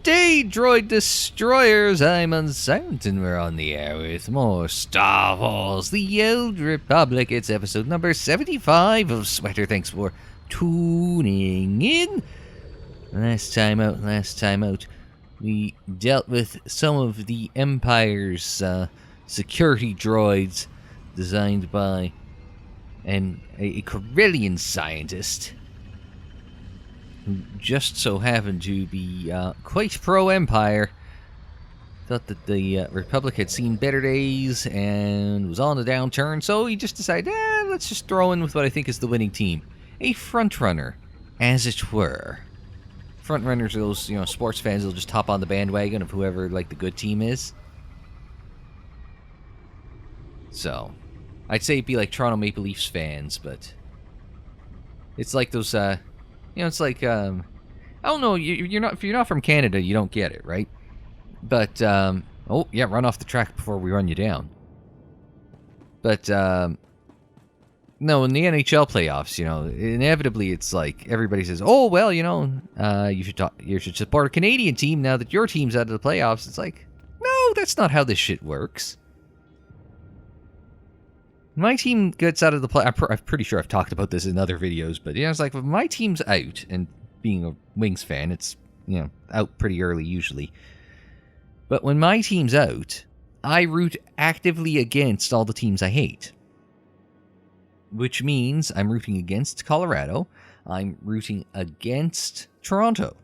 day, droid destroyers. I'm Unsilent, and we're on the air with more Star Wars: The Old Republic. It's episode number 75 of SWTOR. Thanks for tuning in. Last time out, we dealt with some of the Empire's security droids designed by a Corellian scientist who just so happened to be quite pro-Empire. Thought that the Republic had seen better days and was on a downturn, so he just decided, let's just throw in with what I think is the winning team. A frontrunner, as it were. Frontrunners are those, sports fans who'll just hop on the bandwagon of whoever, the good team is. So, I'd say it'd be like Toronto Maple Leafs fans, but it's like those, it's like, I don't know, if you're not from Canada, you don't get it, right? But, run off the track before we run you down. But, no, in the NHL playoffs, inevitably it's like everybody says, "Oh, well, you should support a Canadian team now that your team's out of the playoffs." It's like, no, that's not how this shit works. My team gets out of the play. I'm pretty sure I've talked about this in other videos, but it's like, if my team's out, and being a Wings fan, it's out pretty early usually. But when my team's out, I root actively against all the teams I hate. Which means I'm rooting against Colorado. I'm rooting against Toronto.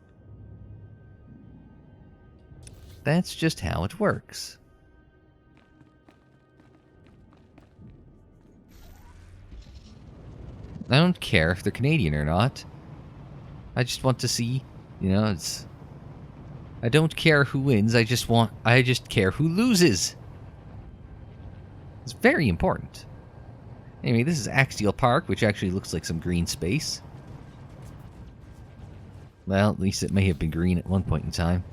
That's just how it works. I don't care if they're Canadian or not. I just want to see, I don't care who wins, I just care who loses. It's very important. Anyway, this is Axial Park, which actually looks like some green space. Well, at least it may have been green at one point in time.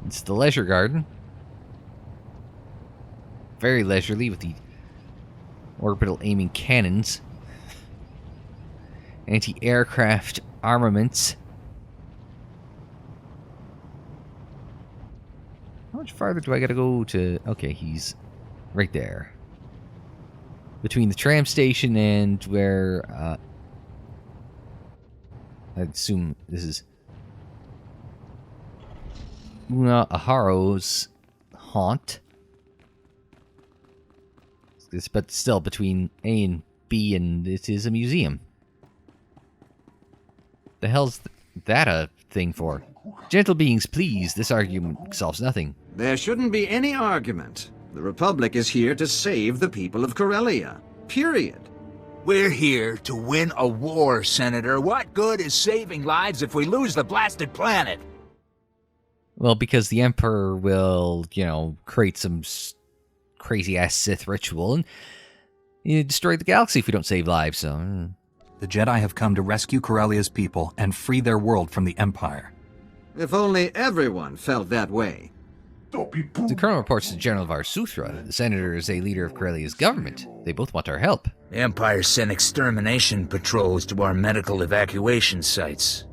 It's the leisure garden. Very leisurely with the orbital aiming cannons. Anti-aircraft armaments. How much farther do I gotta go to... Okay, he's right there. Between the tram station and where... I'd assume this is... Una Aharo's haunt. But still, between A and B, and it is a museum. The hell's that a thing for? Gentle beings, please. This argument solves nothing. There shouldn't be any argument. The Republic is here to save the people of Corellia. Period. We're here to win a war, Senator. What good is saving lives if we lose the blasted planet? Well, because the Emperor will, create some crazy-ass Sith ritual and destroy the galaxy if we don't save lives, so... The Jedi have come to rescue Corellia's people and free their world from the Empire. If only everyone felt that way. The Colonel reports to General SWTOR. The Senator is a leader of Corellia's government. They both want our help. The Empire sent extermination patrols to our medical evacuation sites.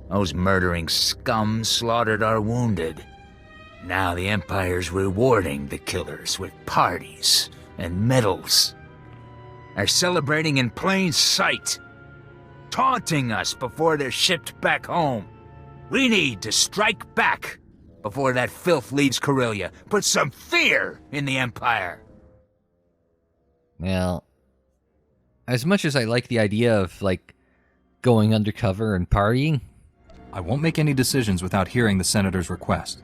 Those murdering scum slaughtered our wounded. Now the Empire's rewarding the killers with parties and medals. They're celebrating in plain sight, taunting us before they're shipped back home. We need to strike back before that filth leaves Corellia. Put some fear in the Empire. Well, as much as I like the idea of, going undercover and partying... I won't make any decisions without hearing the Senator's request.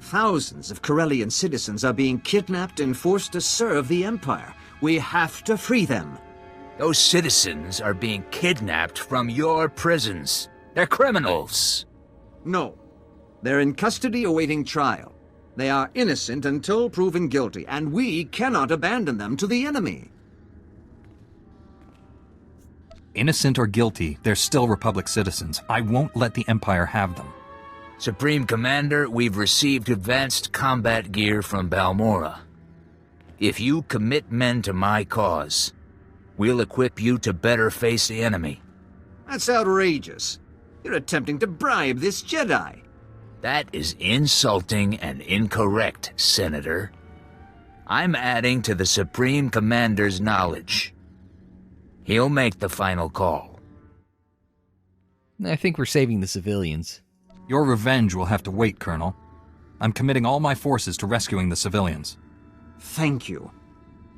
Thousands of Corellian citizens are being kidnapped and forced to serve the Empire. We have to free them. Those citizens are being kidnapped from your prisons. They're criminals. No. They're in custody awaiting trial. They are innocent until proven guilty, and we cannot abandon them to the enemy. Innocent or guilty, they're still Republic citizens. I won't let the Empire have them. Supreme Commander, we've received advanced combat gear from Balmorra. If you commit men to my cause, we'll equip you to better face the enemy. That's outrageous. You're attempting to bribe this Jedi. That is insulting and incorrect, Senator. I'm adding to the Supreme Commander's knowledge. He'll make the final call. I think we're saving the civilians. Your revenge will have to wait, Colonel. I'm committing all my forces to rescuing the civilians. Thank you.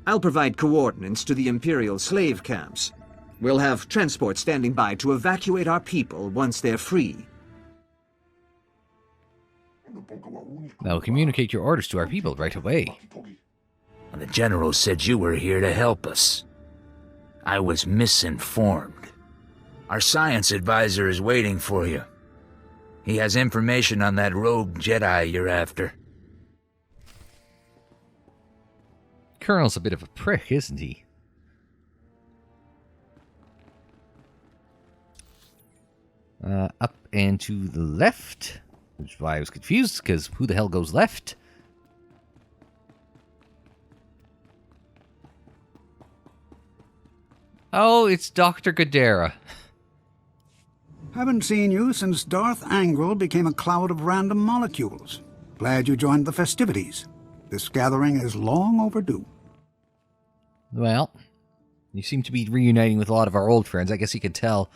I'll provide coordinates to the Imperial slave camps. We'll have transport standing by to evacuate our people once they're free. I'll communicate your orders to our people right away. The General said you were here to help us. I was misinformed. Our science advisor is waiting for you. He has information on that rogue Jedi you're after. Colonel's a bit of a prick, isn't he? Up and to the left, which is why I was confused, because who the hell goes left? Oh, it's Dr. Gadara. Haven't seen you since Darth Angral became a cloud of random molecules. Glad you joined the festivities. This gathering is long overdue. Well, you seem to be reuniting with a lot of our old friends. I guess you could tell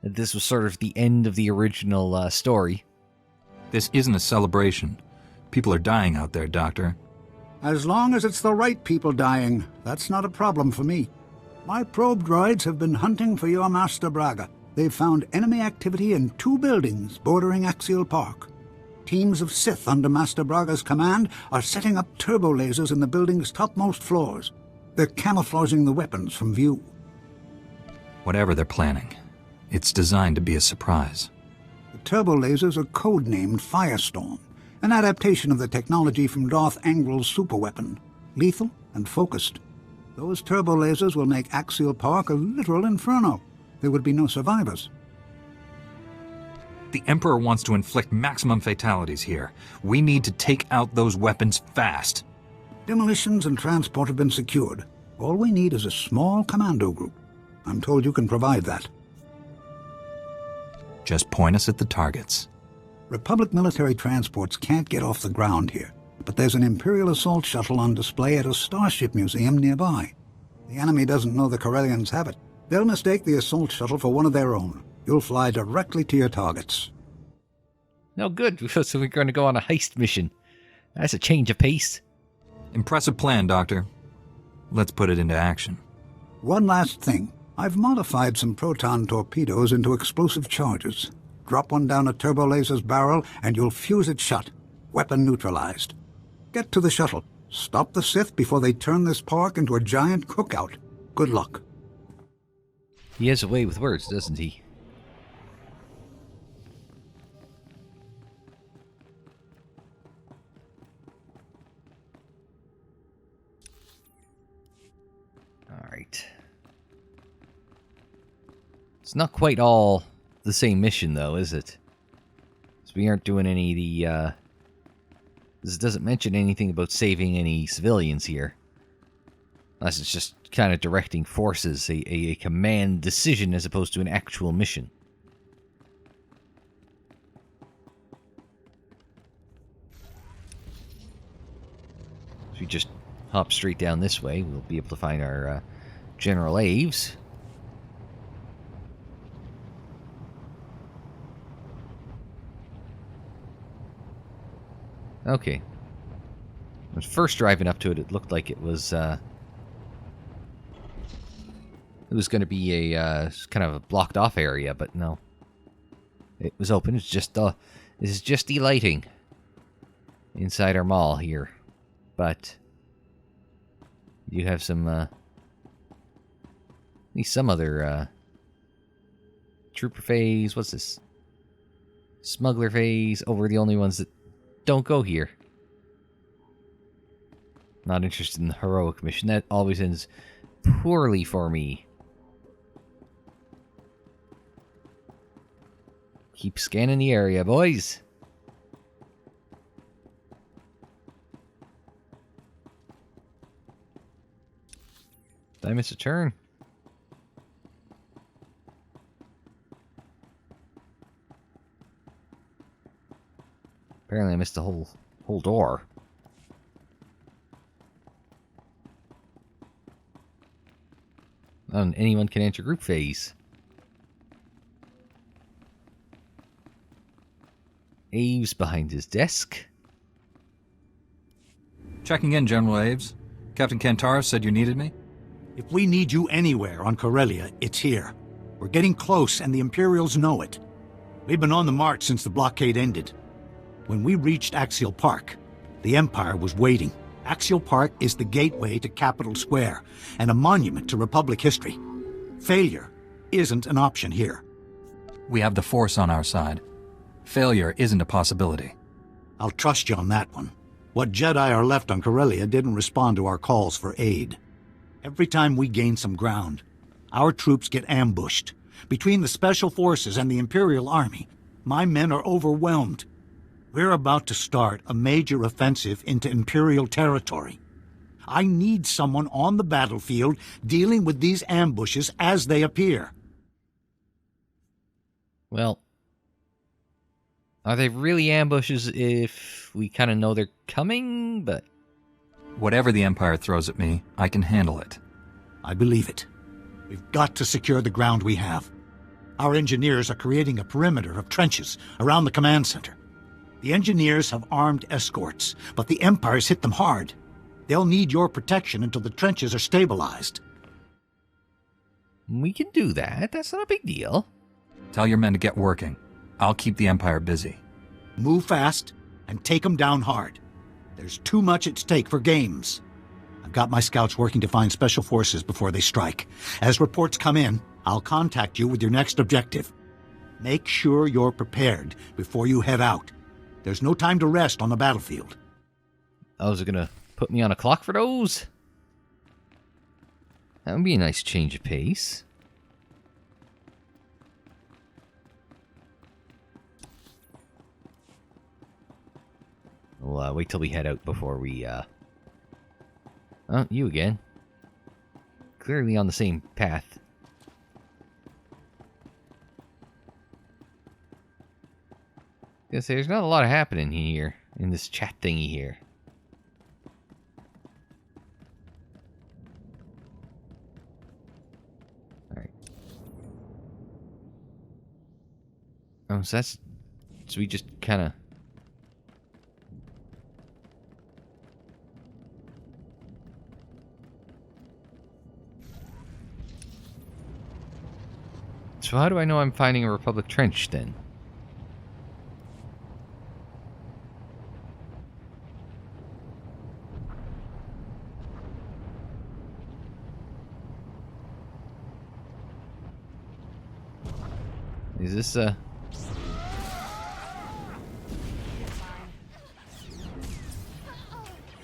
that this was sort of the end of the original story. This isn't a celebration. People are dying out there, Doctor. As long as it's the right people dying, that's not a problem for me. My probe droids have been hunting for your Master Braga. They've found enemy activity in 2 buildings bordering Axial Park. Teams of Sith under Master Braga's command are setting up turbolasers in the building's topmost floors. They're camouflaging the weapons from view. Whatever they're planning, it's designed to be a surprise. The turbolasers are codenamed Firestorm, an adaptation of the technology from Darth Angral's superweapon, lethal and focused. Those turbolasers will make Axial Park a literal inferno. There would be no survivors. The Emperor wants to inflict maximum fatalities here. We need to take out those weapons fast. Demolitions and transport have been secured. All we need is a small commando group. I'm told you can provide that. Just point us at the targets. Republic military transports can't get off the ground here, but there's an Imperial assault shuttle on display at a starship museum nearby. The enemy doesn't know the Corellians have it. They'll mistake the assault shuttle for one of their own. You'll fly directly to your targets. No good, so we're going to go on a heist mission. That's a change of pace. Impressive plan, Doctor. Let's put it into action. One last thing. I've modified some proton torpedoes into explosive charges. Drop one down a turbolaser's barrel and you'll fuse it shut. Weapon neutralized. Get to the shuttle. Stop the Sith before they turn this park into a giant cookout. Good luck. He has a way with words, doesn't he? Alright. It's not quite all the same mission, though, is it? So we aren't doing any of the, This doesn't mention anything about saving any civilians here. Unless it's just kind of directing forces, a command decision as opposed to an actual mission. If we just hop straight down this way, we'll be able to find our General Aves. Okay. I was first driving up to it, it looked like it was going to be a kind of a blocked off area, but no. It was open. It's just this is just the lighting inside our mall here. But you have some at least some other trooper phase. What's this? Smuggler phase. Oh, we're the only ones that don't go here. Not interested in the heroic mission. That always ends poorly for me. Keep scanning the area, boys. Did I miss a turn? Apparently I missed the whole door. Anyone can enter group phase. Aves behind his desk. Checking in, General Aves. Captain Kantar said you needed me? If we need you anywhere on Corellia, it's here. We're getting close, and the Imperials know it. We've been on the march since the blockade ended. When we reached Axial Park, the Empire was waiting. Axial Park is the gateway to Capitol Square, and a monument to Republic history. Failure isn't an option here. We have the Force on our side. Failure isn't a possibility. I'll trust you on that one. What Jedi are left on Corellia didn't respond to our calls for aid. Every time we gain some ground, our troops get ambushed. Between the Special Forces and the Imperial Army, my men are overwhelmed. We're about to start a major offensive into Imperial territory. I need someone on the battlefield dealing with these ambushes as they appear. Well, are they really ambushes if we kind of know they're coming? But Whatever the Empire throws at me, I can handle it. I believe it. We've got to secure the ground we have. Our engineers are creating a perimeter of trenches around the command center. The engineers have armed escorts, but the Empire's hit them hard. They'll need your protection until the trenches are stabilized. we can do that. That's not a big deal. Tell your men to get working. I'll keep the Empire busy. Move fast and take them down hard. There's too much at stake for games. I've got my scouts working to find Special Forces before they strike. As reports come in, I'll contact you with your next objective. Make sure you're prepared before you head out. There's no time to rest on the battlefield. Oh, is it gonna put me on a clock for those? That would be a nice change of pace. We'll wait till we head out before we, Oh, you again. Clearly on the same path. Guess there's not a lot happening here, in this chat thingy here. Alright. Oh, so that's... So we just kinda... So how do I know I'm finding a Republic trench, then? Is this, Are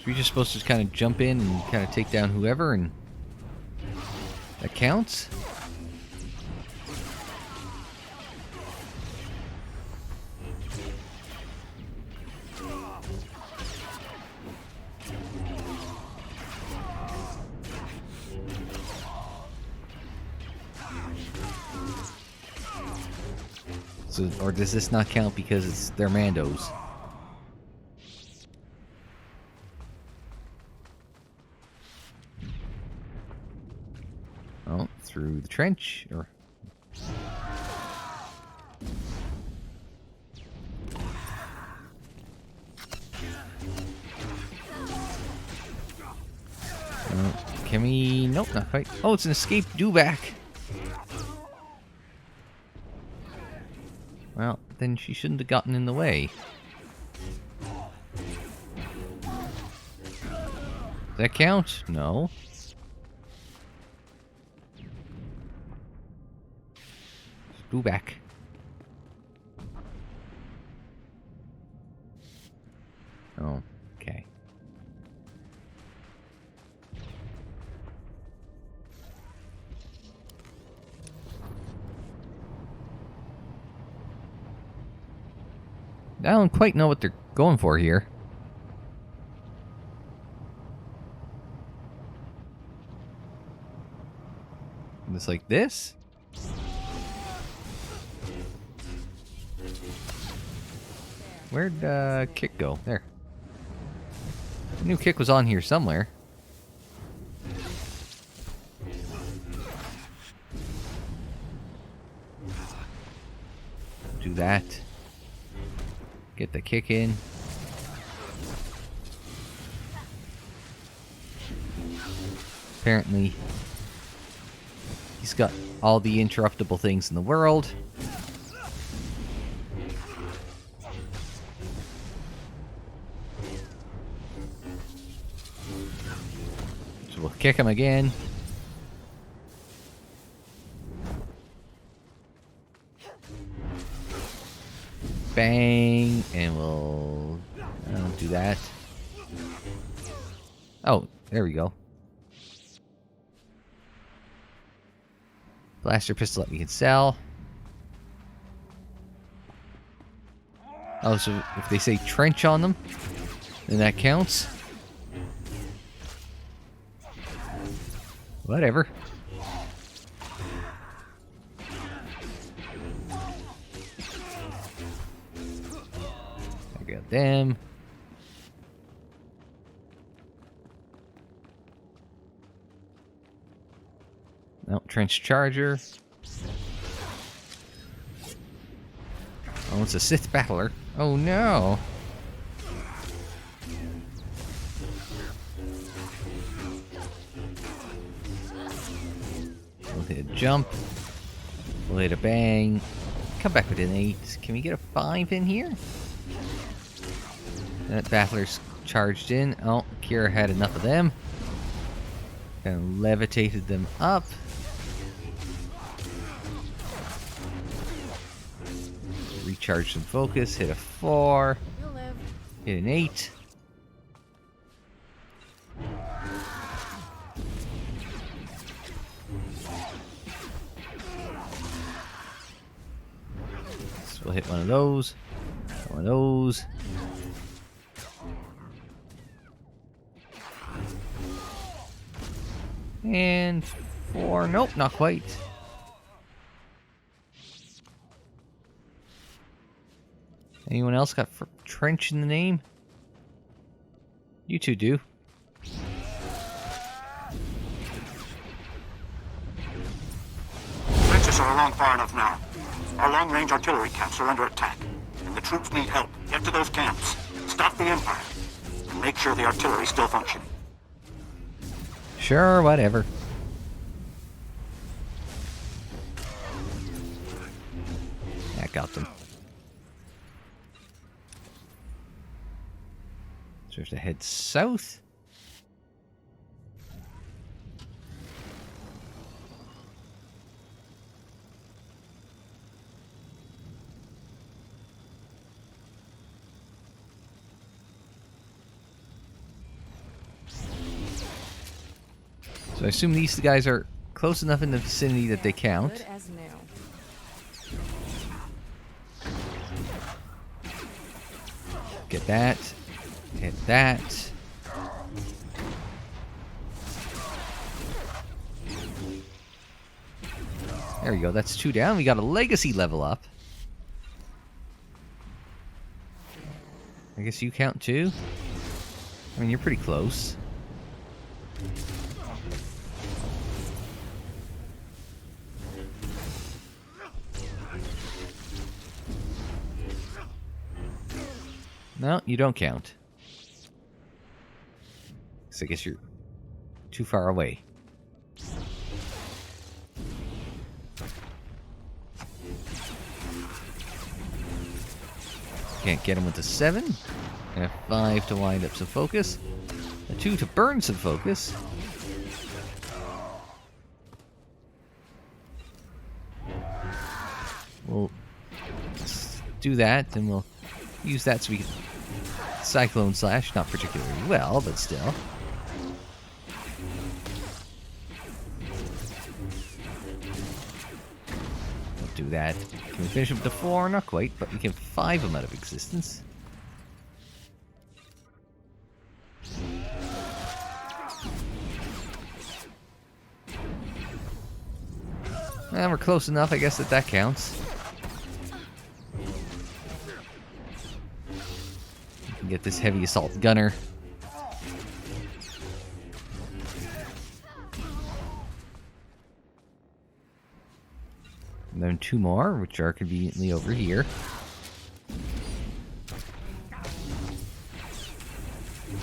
we just supposed to kind of jump in and kind of take down whoever, and... that counts? So, or does this not count because they're Mandos? Oh, through the trench, or... Can we... Nope, not quite. Oh, it's an escape dewback. Well, then she shouldn't have gotten in the way. Does that count? No. Go back. Oh, okay. I don't quite know what they're going for here. It's like this? Where'd Kick go? There. I knew Kick was on here somewhere. Do that. Get the Kick in. Apparently, he's got all the interruptible things in the world. So we'll kick him again. Bang, and we'll do that. Oh, there we go. Blaster pistol that we can sell. Oh, so if they say trench on them, then that counts. Whatever. I got them. No, trench charger. Oh, it's a Sith battler. Oh no. We'll hit a jump. We'll hit a bang. Come back with an 8. Can we get a 5 in here? That battler's charged in. Oh, Kira had enough of them. And levitated them up. Recharge some focus. Hit a 4. Hit an 8. So we'll hit one of those. One of those. And 4. Nope, not quite. Anyone else got trench in the name? You two do. Trenches are along far enough now. Our long-range artillery camps are under attack, and the troops need help. Get to those camps, stop the Empire, and make sure the artillery still functions. Sure, whatever. That got them. So we have to head south. So I assume these guys are close enough in the vicinity that they count. Good as new. Get that. Hit that. There we go. That's 2 down. We got a legacy level up. I guess you count too. I mean, you're pretty close. No, you don't count. So I guess you're too far away. Can't get him with a 7. And a 5 to wind up some focus. A 2 to burn some focus. We'll do that, and we'll use that so we can Cyclone Slash. Not particularly well, but still. We'll do that. Can we finish him with the 4? Not quite, but we can 5 him out of existence. And we're close enough, I guess, that counts. Get this heavy assault gunner. And then 2 more, which are conveniently over here.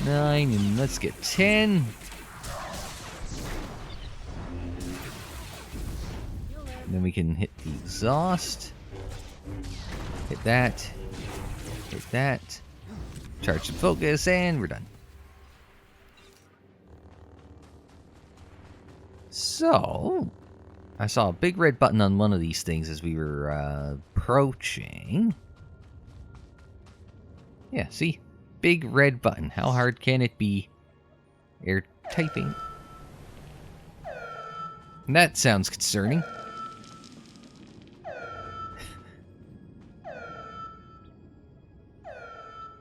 9, and let's get 10. And then we can hit the exhaust. Hit that. Hit that. Charge some focus, and we're done. So, I saw a big red button on one of these things as we were approaching. Yeah, see? Big red button. How hard can it be? Air typing. That sounds concerning.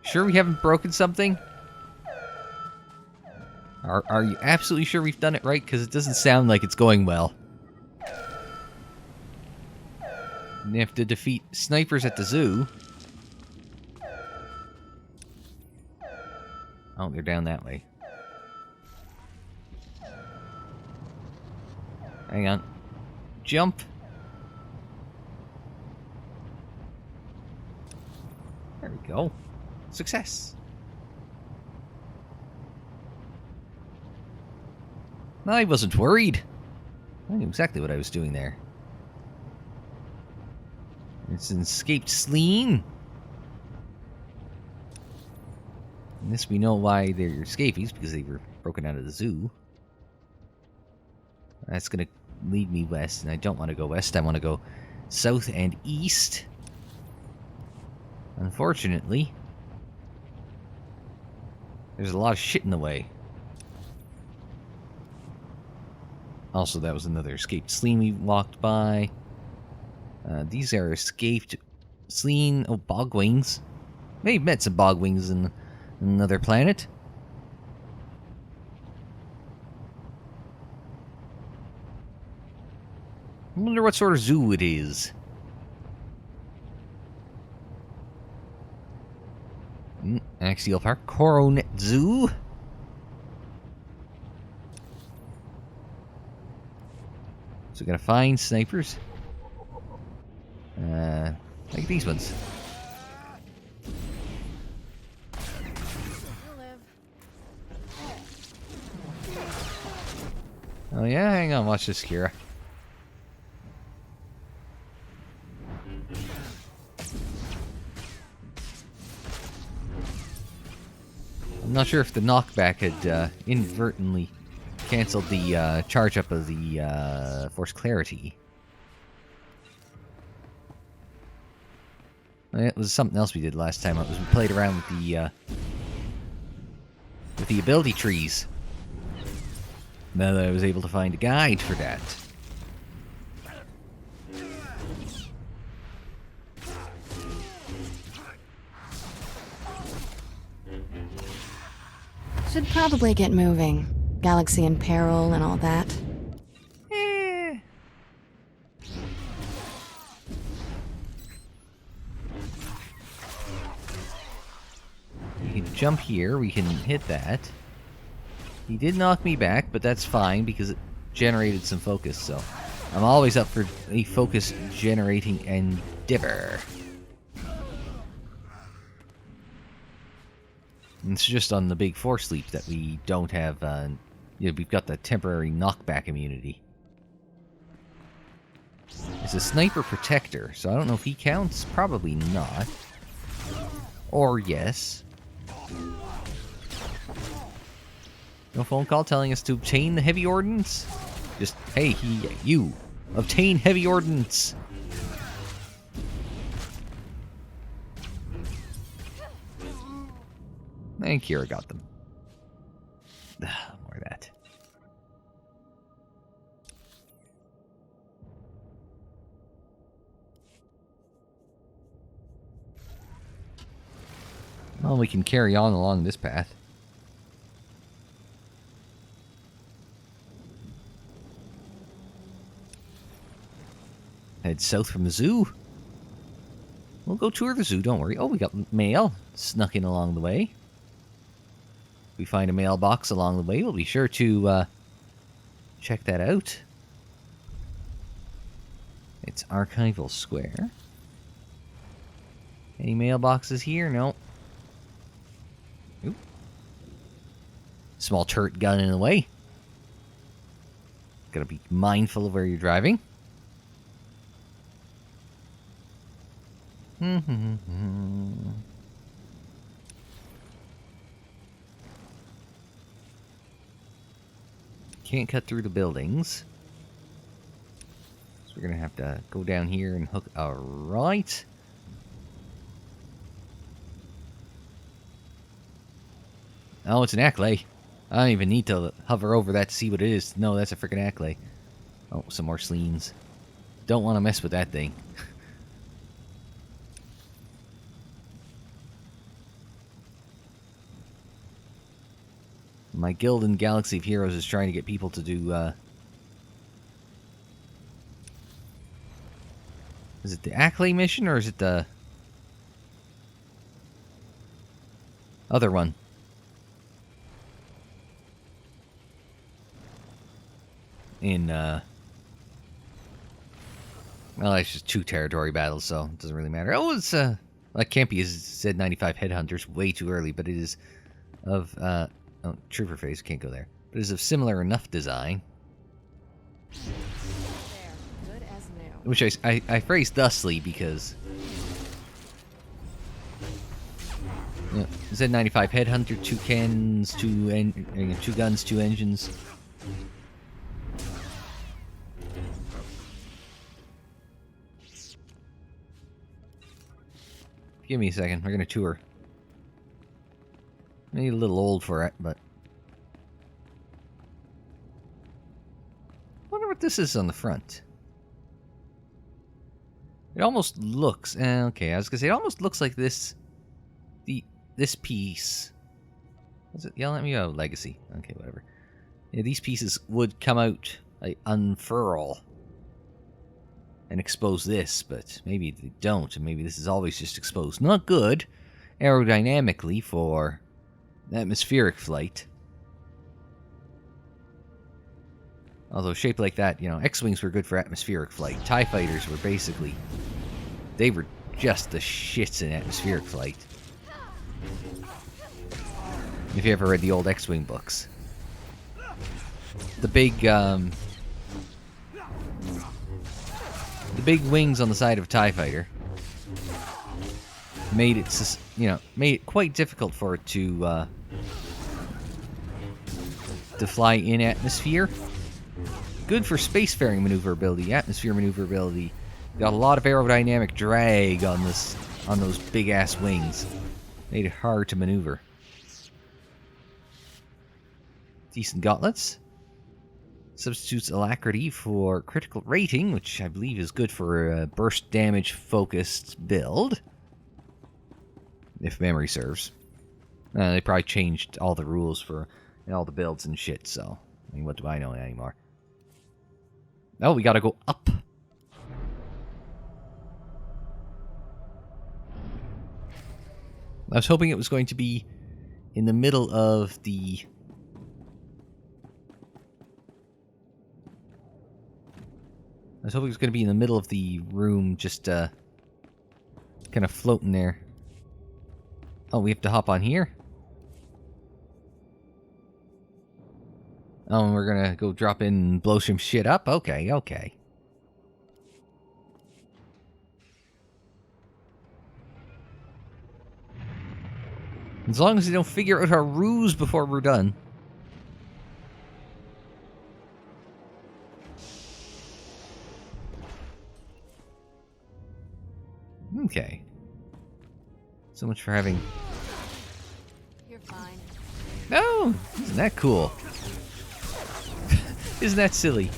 Sure we haven't broken something? Are you absolutely sure we've done it right? Because it doesn't sound like it's going well. You have to defeat snipers at the zoo. Oh, they're down that way. Hang on. Jump. There we go. Success. I wasn't worried. I knew exactly what I was doing there. It's an escaped Sleen. And this we know why they're escapees, because they were broken out of the zoo. That's going to lead me west, and I don't want to go west. I want to go south and east. Unfortunately, there's a lot of shit in the way. Also, that was another escaped Sleen we walked by. These are escaped Sleen. Oh, bogwings. Maybe met some bogwings in another planet. I wonder what sort of zoo it is. Axial Park, Coronet Zoo. So we gotta find snipers. Like these ones. Oh yeah, hang on, watch this, Kira. I'm not sure if the knockback had inadvertently canceled the charge up of the Force Clarity. It was something else we did last time. It was we played around with the ability trees. Now that I was able to find a guide for that. Should probably get moving. Galaxy in peril and all that. We can jump here. We can hit that. He did knock me back, but that's fine because it generated some focus, so I'm always up for a focus generating endeavor. It's just on the big Force Leap that we don't have, we've got the temporary knockback immunity. It's a sniper protector, so I don't know if he counts. Probably not. Or yes. No phone call telling us to obtain the heavy ordnance? Just, hey, you, obtain heavy ordnance. And Kira got them. More of that. Well, we can carry on along this path. Head south from the zoo. We'll go tour the zoo, don't worry. Oh, we got mail snuck in along the way. If we find a mailbox along the way, we'll be sure to check that out. It's Archival Square. Any mailboxes here? No. Oop. Small turret gun in the way. Gotta be mindful of where you're driving. Can't cut through the buildings. So we're gonna have to go down here and hook a right. Oh, it's an Acklay. I don't even need to hover over that to see what it is. No, that's a freaking Acklay. Oh, some more Sleens. Don't want to mess with that thing. My guild in Galaxy of Heroes is trying to get people to do, is it the Acklay mission, or is it the other one? Well, it's just 2 territory battles, so it doesn't really matter. Oh, it's, that can't be a Z95 Headhunters, way too early, but it is of, oh, Trooper Phase, can't go there. But it is of similar enough design. Good as new. Which I phrased thusly because... Yeah, Z95 Headhunter, 2 cannons, 2 guns, 2 engines. Give me a second, we're gonna tour. Maybe a little old for it, but... I wonder what this is on the front. It almost looks... okay, I was gonna say, it almost looks like this... This piece... Was it yelling at me? Oh, Legacy. Okay, whatever. Yeah, these pieces would come out, like, unfurl. And expose this, but maybe they don't, and maybe this is always just exposed. Not good, aerodynamically, for atmospheric flight. Although shaped like that, you know, X-Wings were good for atmospheric flight. TIE Fighters were basically... They were just the shits in atmospheric flight. If you ever read the old X-Wing books. The big wings on the side of a TIE Fighter made it, made it quite difficult for it to fly in atmosphere. Good for spacefaring maneuverability, atmosphere maneuverability. Got a lot of aerodynamic drag on those big ass wings. Made it hard to maneuver. Decent gauntlets. Substitutes alacrity for critical rating, which I believe is good for a burst damage focused build. If memory serves. They probably changed all the rules for all the builds and shit, so... I mean, what do I know anymore? Oh, we gotta go up. I was hoping it was going to be in the middle of the... I was hoping it was going to be in the middle of the room, just kind of floating there. Oh, we have to hop on here? Oh, and we're going to go drop in and blow some shit up? Okay, okay. As long as they don't figure out our ruse before we're done. Okay. So much for having... You're fine. No! Isn't that cool? Isn't that silly?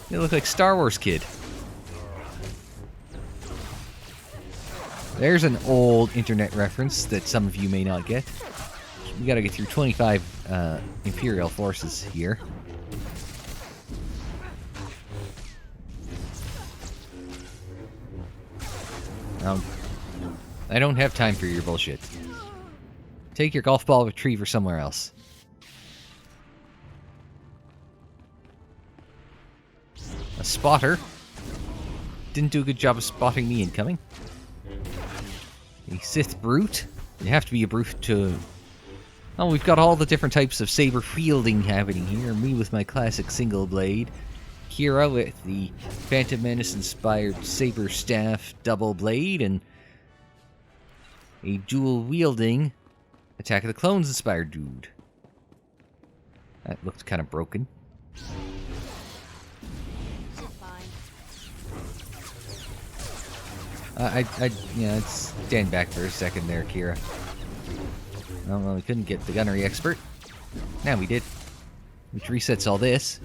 You look like Star Wars kid. There's an old internet reference that some of you may not get. We gotta get through 25 Imperial forces here. I don't have time for your bullshit. Take your golf ball retriever somewhere else. A spotter. Didn't do a good job of spotting me incoming. A Sith brute. You have to be a brute to... Oh, we've got all the different types of saber wielding happening here. Me with my classic single blade. Kira with the Phantom Menace inspired saber staff double blade. And a dual wielding Attack of the Clones inspired dude. That looked kind of broken. I'd stand back for a second there, Kira. Oh, well, we couldn't get the gunnery expert. Now we did. Which resets all this.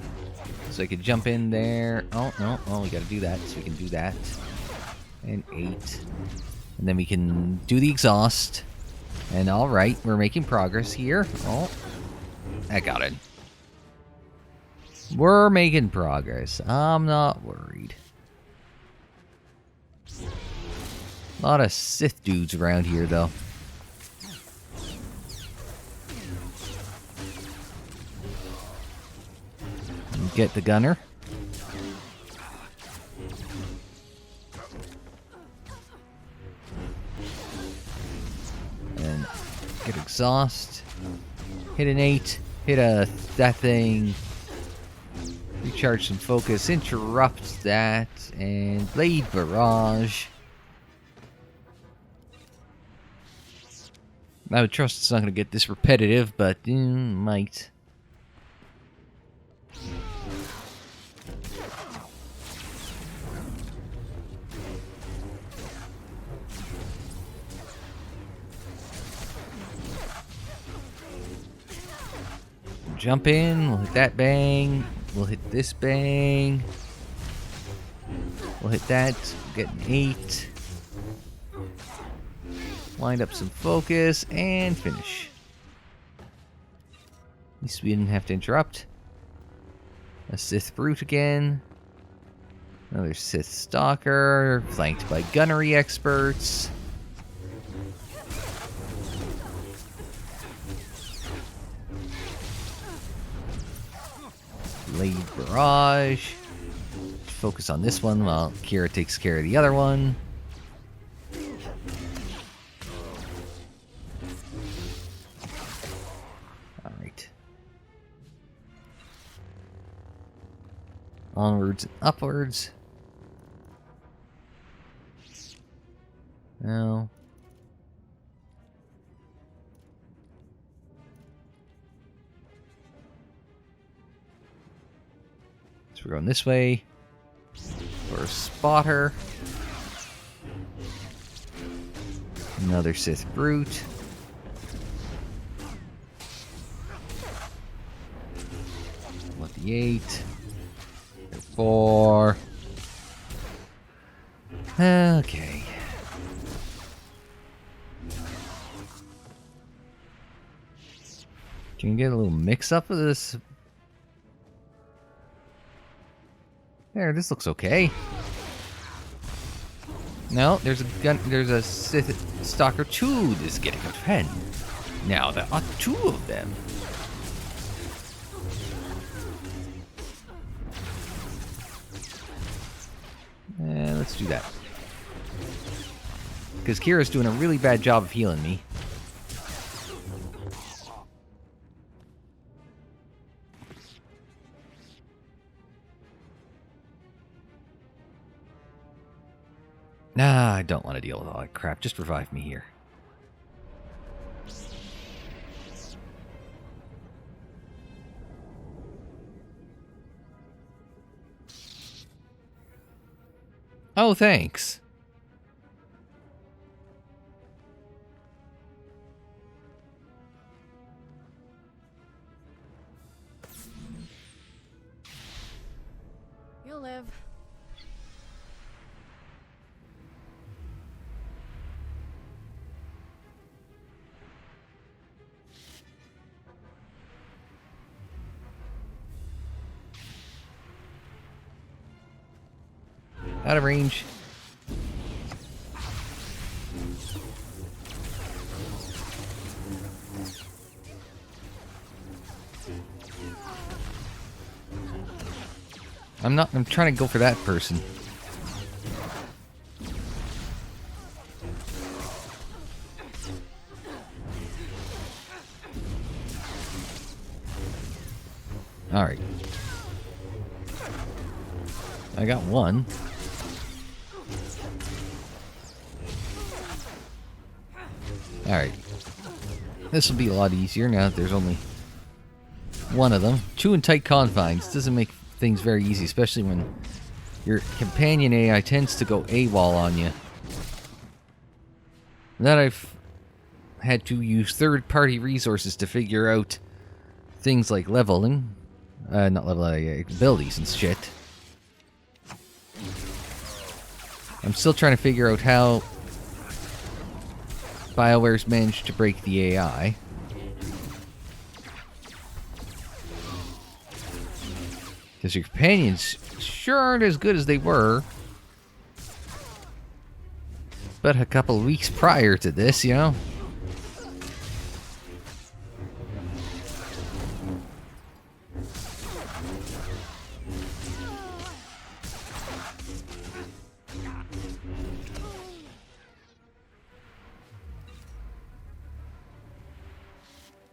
So I could jump in there. Oh, no. Oh, we gotta do that. So we can do that. And 8. And then we can do the exhaust. And alright, we're making progress here. Oh, I got it. We're making progress. I'm not worried. A lot of Sith dudes around here, though. Get the gunner. And get exhaust. Hit an 8. Hit that thing. Recharge some focus. Interrupt that. And blade barrage. I would trust it's not going to get this repetitive, but might. Jump in, we'll hit that bang, we'll hit this bang, we'll hit that, we'll get an 8. Wind up some focus, and finish. At least we didn't have to interrupt. A Sith Brute again. Another Sith Stalker, flanked by gunnery experts. Blade barrage. Focus on this one while Kira takes care of the other one. Onwards and upwards. Now. So we're going this way. For a spotter. Another Sith Brute. What the 8. 4. Okay. Can you get a little mix-up of this? There, this looks okay. No, there's a Sith Stalker 2 that's getting a pen. Now there are 2 of them. Let's do that. Because Kira's doing a really bad job of healing me. Nah, I don't want to deal with all that crap. Just revive me here. Oh, thanks. You'll live. Out of range. I'm trying to go for that person. Alright. I got one. Alright. This will be a lot easier now that there's only one of them. Two in tight confines doesn't make things very easy, especially when your companion AI tends to go AWOL on you. That I've had to use third-party resources to figure out things like leveling. Not leveling, abilities and shit. I'm still trying to figure out how BioWare's managed to break the AI. Because your companions sure aren't as good as they were. But a couple of weeks prior to this, you know?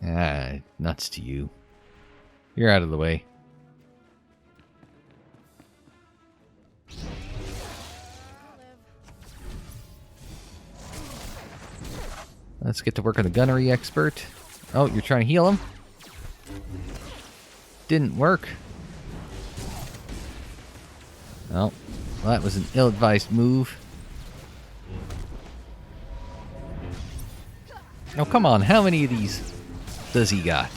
Ah, nuts to you. You're out of the way. Let's get to work on the gunnery expert. Oh, you're trying to heal him? Didn't work. Oh, well, that was an ill-advised move. Oh, come on. How many of these does he got?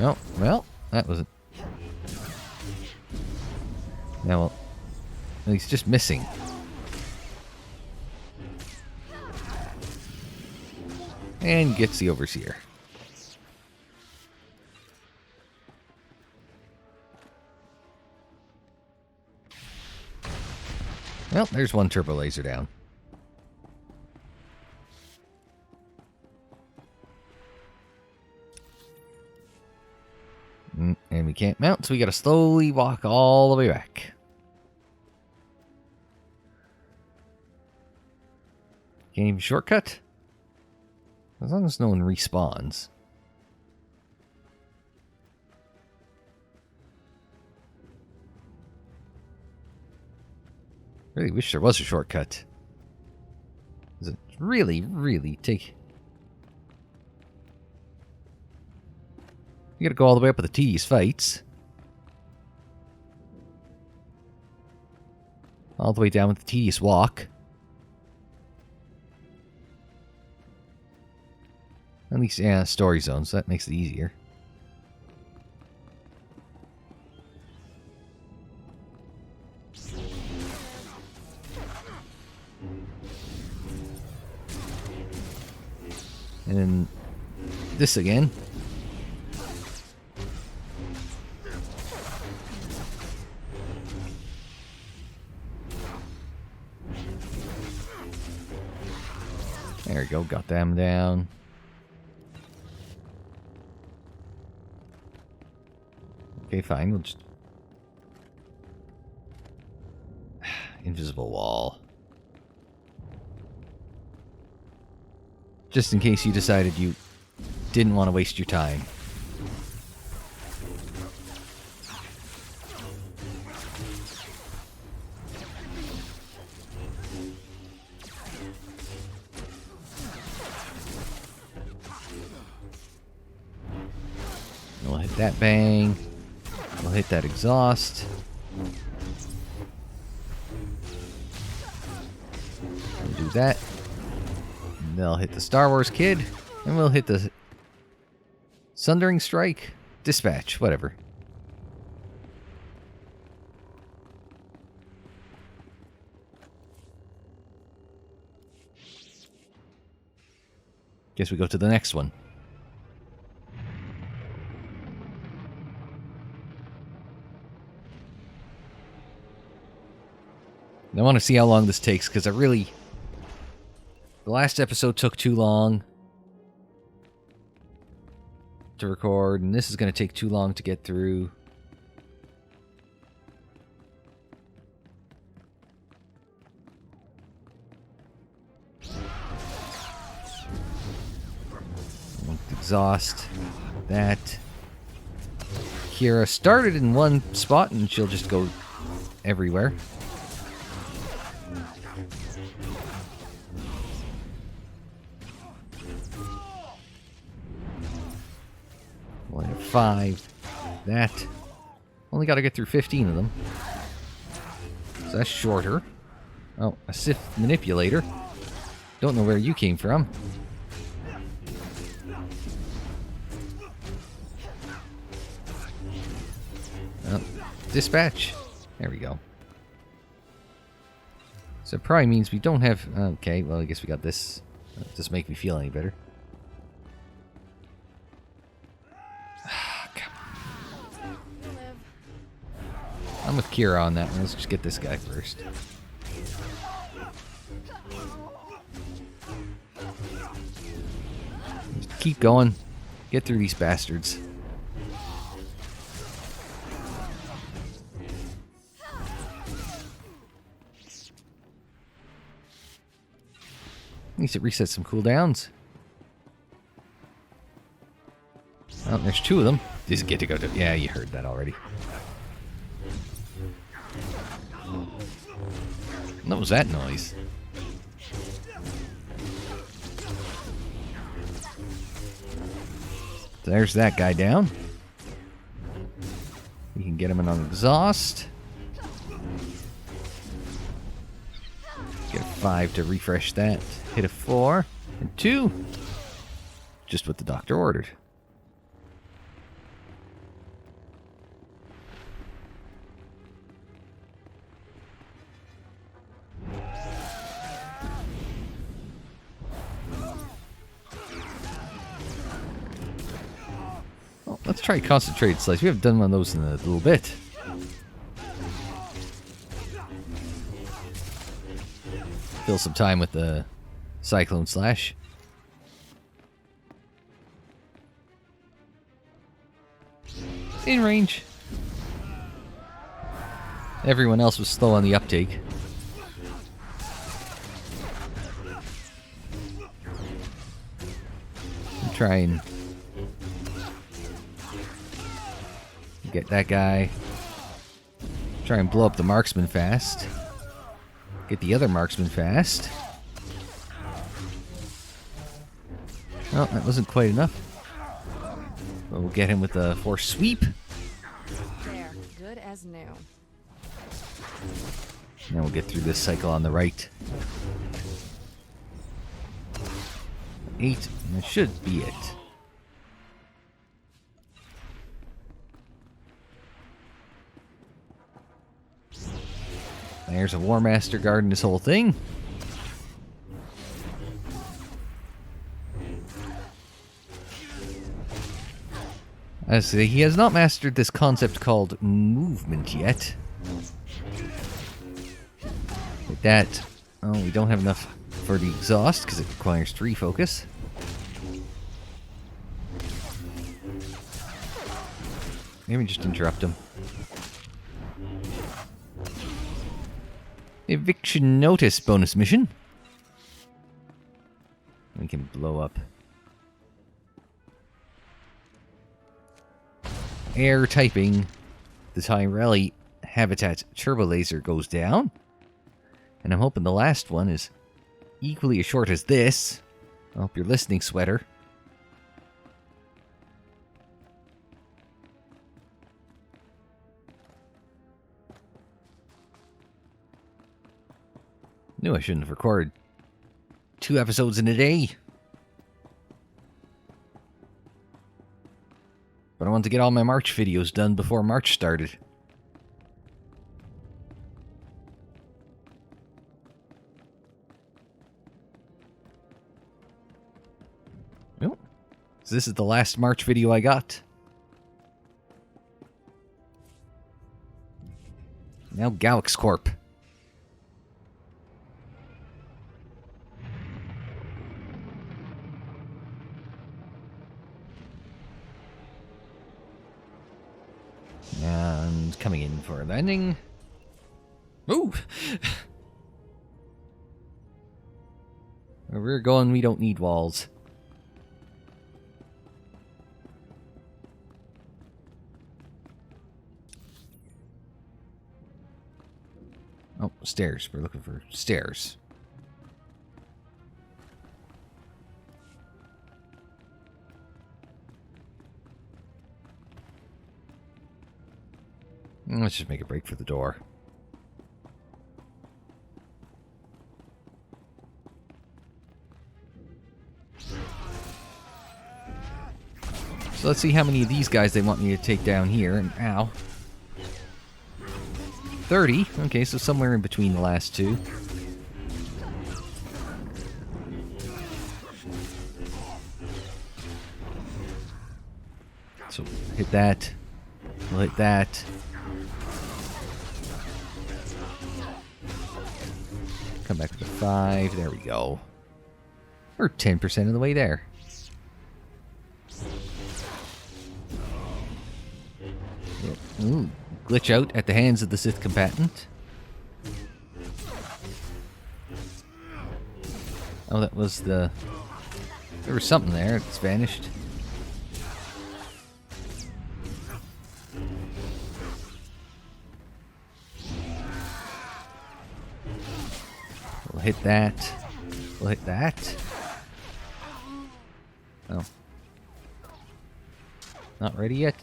Oh, well, that wasn't... Now, well, he's just missing. And gets the Overseer. Well, there's one turbolaser down. And we can't mount, so we gotta slowly walk all the way back. Can't even shortcut? As long as no one respawns. Really wish there was a shortcut. Does it really take... You gotta go all the way up with the tedious fights. All the way down with the tedious walk. At least, yeah, story zones, so that makes it easier. And then this again. There we go, got them down. Okay, fine, we'll just... Invisible wall. Just in case you decided you didn't want to waste your time. We'll hit that bang. We'll hit that exhaust. We'll do that. And they'll hit the Star Wars kid. And we'll hit the Sundering Strike. Dispatch, whatever. Guess we go to the next one. I want to see how long this takes, because the last episode took too long to record, and this is going to take too long to get through. Exhaust that. Kira started in one spot, and she'll just go everywhere. We'll have 5. That. Only got to get through 15 of them. So that's shorter. Oh, a Sith manipulator. Don't know where you came from. Oh, dispatch. There we go. So it probably means we don't have... Okay, well, I guess we got this. That doesn't make me feel any better. I'm with Kira on that one. Let's just get this guy first. Just keep going. Get through these bastards. At least it resets some cooldowns. Oh, there's 2 of them. Does it get to go to... Yeah, you heard that already. What was that noise? There's that guy down. We can get him on exhaust. Get a 5 to refresh that. Hit a 4 and 2. Just what the doctor ordered. Well, let's try concentrated slice. We haven't done one of those in a little bit. Fill some time with the Cyclone Slash. In range. Everyone else was slow on the uptake. Try and get that guy. Try and blow up the marksman fast. Get the other marksman fast. Oh, that wasn't quite enough. But we'll get him with the force sweep. There, good as new. Now we'll get through this cycle on the right. 8, and that should be it. There's a War Master guarding this whole thing. As he has not mastered this concept called movement yet. With that, oh, we don't have enough for the exhaust because it requires 3 focus. Maybe just interrupt him. Eviction notice bonus mission. We can blow up air typing. The Tyrelli habitat turbolaser goes down. And I'm hoping the last one is equally as short as this. I hope you're listening, Sweater. Knew I shouldn't have recorded 2 episodes in a day. But I wanted to get all my March videos done before March started. So this is the last March video I got. Now Galax Corp. And coming in for a landing. Ooh! Where we're going, we don't need walls. Oh, stairs. We're looking for stairs. Let's just make a break for the door. So let's see how many of these guys they want me to take down here. And ow. 30. Okay, so somewhere in between the last two. So hit that. We'll hit that. Come back to 5. There we go. We're 10% of the way there. Ooh, glitch out at the hands of the Sith combatant. Oh, that was the... There was something there. It's vanished. We'll hit that. We'll hit that. Oh. Not ready yet?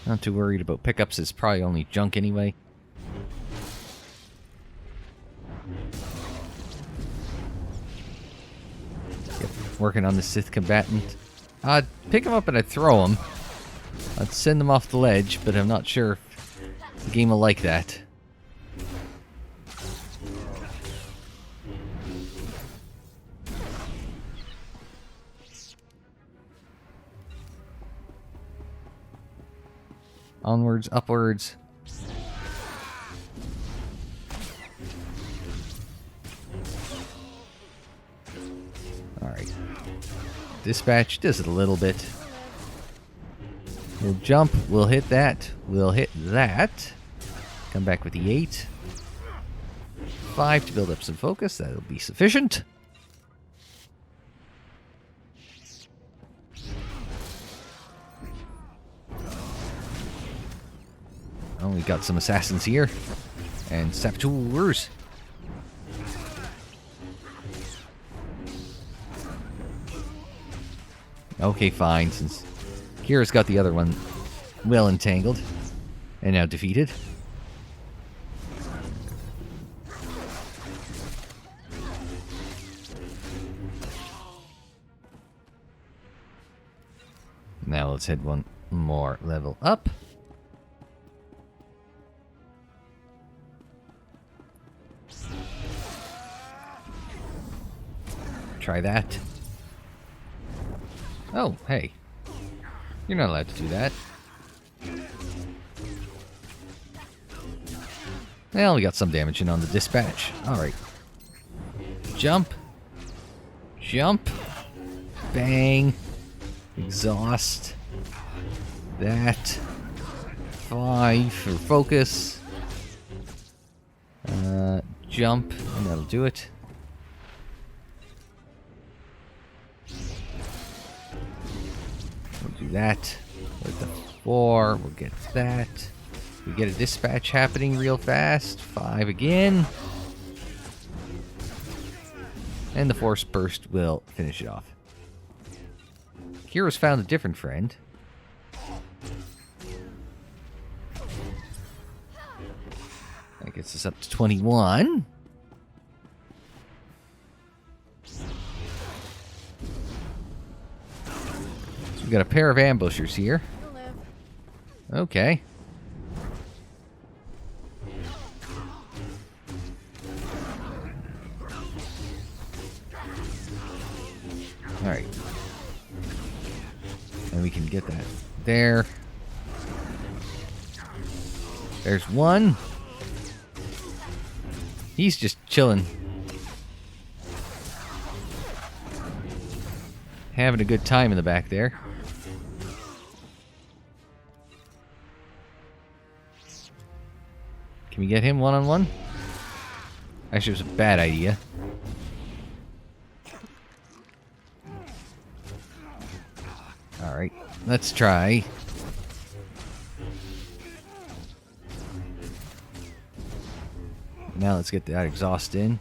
Not too worried about pickups. It's probably only junk anyway. Yep, working on the Sith combatant. I'd pick him up and I'd throw him. I'd send them off the ledge, but I'm not sure if the game will like that. Onwards, upwards. Alright. Dispatch does it a little bit. We'll jump, we'll hit that, we'll hit that. Come back with the 8. 5 to build up some focus, that'll be sufficient. Oh, we got some assassins here. And saboteurs. Okay, fine, since Kira's got the other one well entangled. And now defeated. Now let's head one more level up. Try that. Oh, hey. You're not allowed to do that. Well, we got some damage in on the dispatch. Alright. Jump. Jump. Bang. Exhaust. That. 5 for focus. Jump. And that'll do it. We'll do that. With the 4, we'll get that. We get a dispatch happening real fast. 5 again. And the Force Burst will finish it off. Kira's found a different friend. That gets us up to 21. So we got a pair of ambushers here. Okay. Alright. And we can get that there. There's one. He's just chilling. Having a good time in the back there. Can we get him one-on-one? Actually, it was a bad idea. Alright, let's try. Now let's get that exhaust in.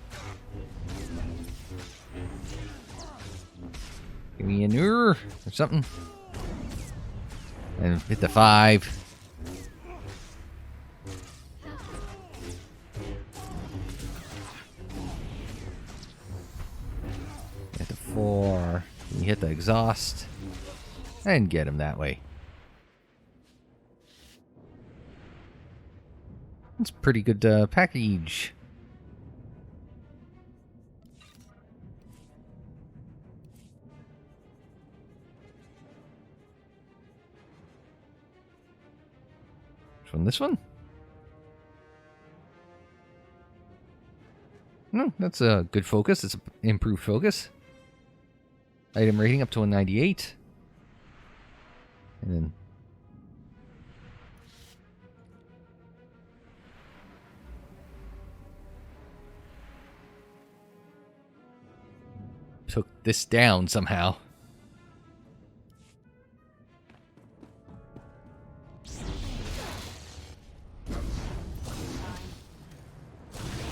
Give me an or something. And hit the 5. Hit the 4. You hit the exhaust. And get him that way. That's a pretty good package. Which one? This one? No, that's a good focus. It's an improved focus. Item rating up to 198. And then took this down somehow.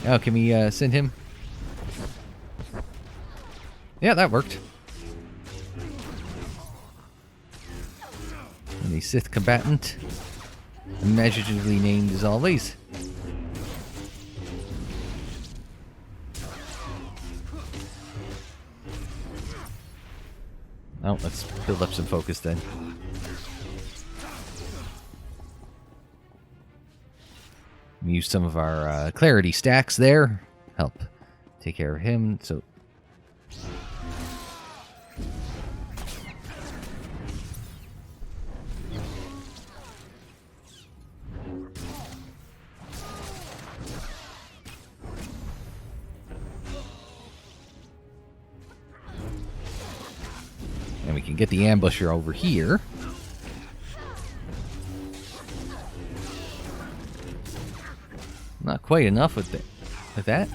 Oh, can we send him? Yeah, that worked. And the Sith combatant, imaginatively named as always. Oh, let's build up some focus then. Use some of our clarity stacks there. Help take care of him. So. And we can get the ambusher over here. Not quite enough with that.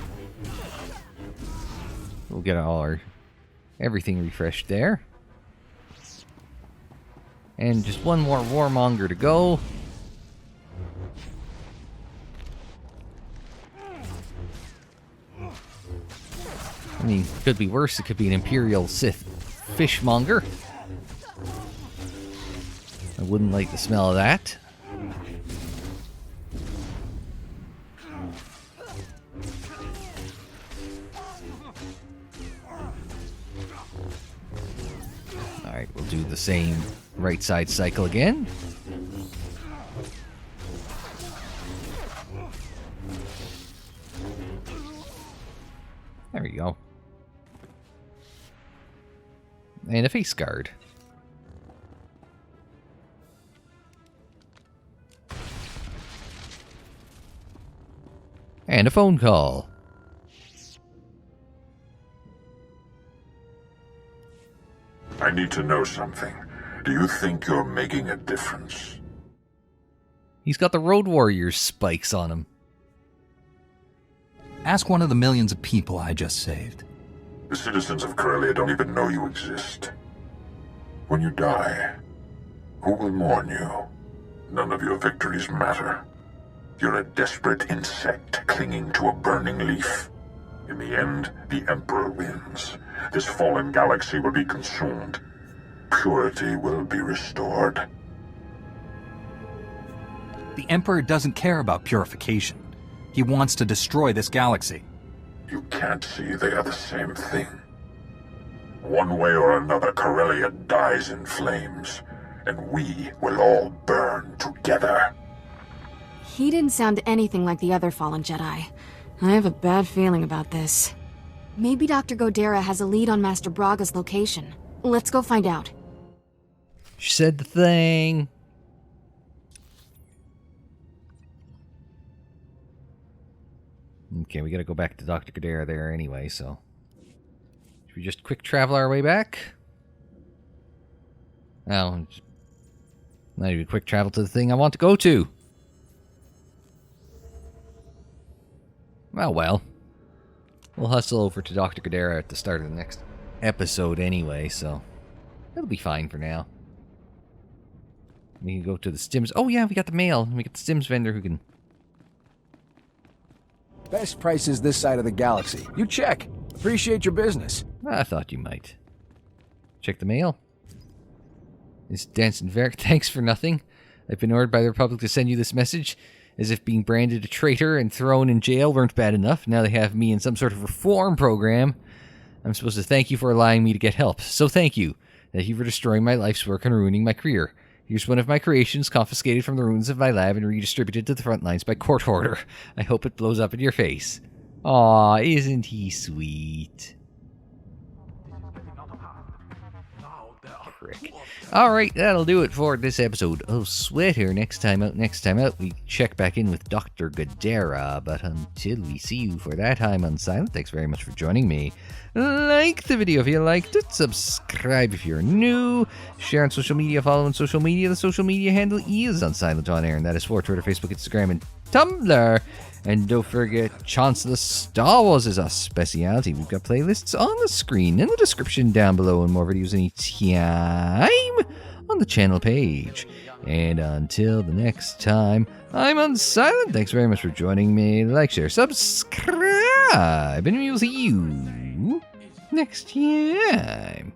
We'll get all our everything refreshed there. And just one more warmonger to go. I mean, could be worse. It could be an Imperial Sith fishmonger. I wouldn't like the smell of that. Alright, we'll do the same right side cycle again. There we go. And a face guard. And a phone call. I need to know something. Do you think you're making a difference? He's got the Road Warriors spikes on him. Ask one of the millions of people I just saved. The citizens of Corellia don't even know you exist. When you die, who will mourn you? None of your victories matter. You're a desperate insect clinging to a burning leaf. In the end, the Emperor wins. This fallen galaxy will be consumed. Purity will be restored. The Emperor doesn't care about purification. He wants to destroy this galaxy. You can't see they are the same thing. One way or another, Corellia dies in flames, and we will all burn together. He didn't sound anything like the other fallen Jedi. I have a bad feeling about this. Maybe Dr. Godera has a lead on Master Braga's location. Let's go find out. She said the thing. Okay, we gotta go back to Dr. Godera there anyway, so... Should we just quick travel our way back? Oh, not even quick travel to the thing I want to go to. Well. We'll hustle over to Dr. Godera at the start of the next episode anyway, so... That'll be fine for now. We can go to the stims. Oh yeah, we got the mail. We got the stims vendor who can... Best prices this side of the galaxy. You check. Appreciate your business. I thought you might. Check the mail. It's Danson Varric. Thanks for nothing. I've been ordered by the Republic to send you this message. As if being branded a traitor and thrown in jail weren't bad enough. Now they have me in some sort of reform program. I'm supposed to thank you for allowing me to get help. So thank you. Thank you for destroying my life's work and ruining my career. Here's one of my creations confiscated from the ruins of my lab and redistributed to the front lines by court order. I hope it blows up in your face. Aw, isn't he sweet? Prick. Alright, that'll do it for this episode of SWTOR. Next time out, we check back in with Dr. Godera. But until we see you for that time, Unsilent, thanks very much for joining me. Like the video if you liked it, subscribe if you're new, share on social media, follow on social media. The social media handle is Unsilent on air, and that is for Twitter, Facebook, Instagram, and Tumblr. And don't forget, Chancellor Star Wars is our specialty. We've got playlists on the screen, in the description down below, and more videos anytime on the channel page. And until the next time, I'm Unsilent. Thanks very much for joining me. Like, share, subscribe, and we'll see you next time.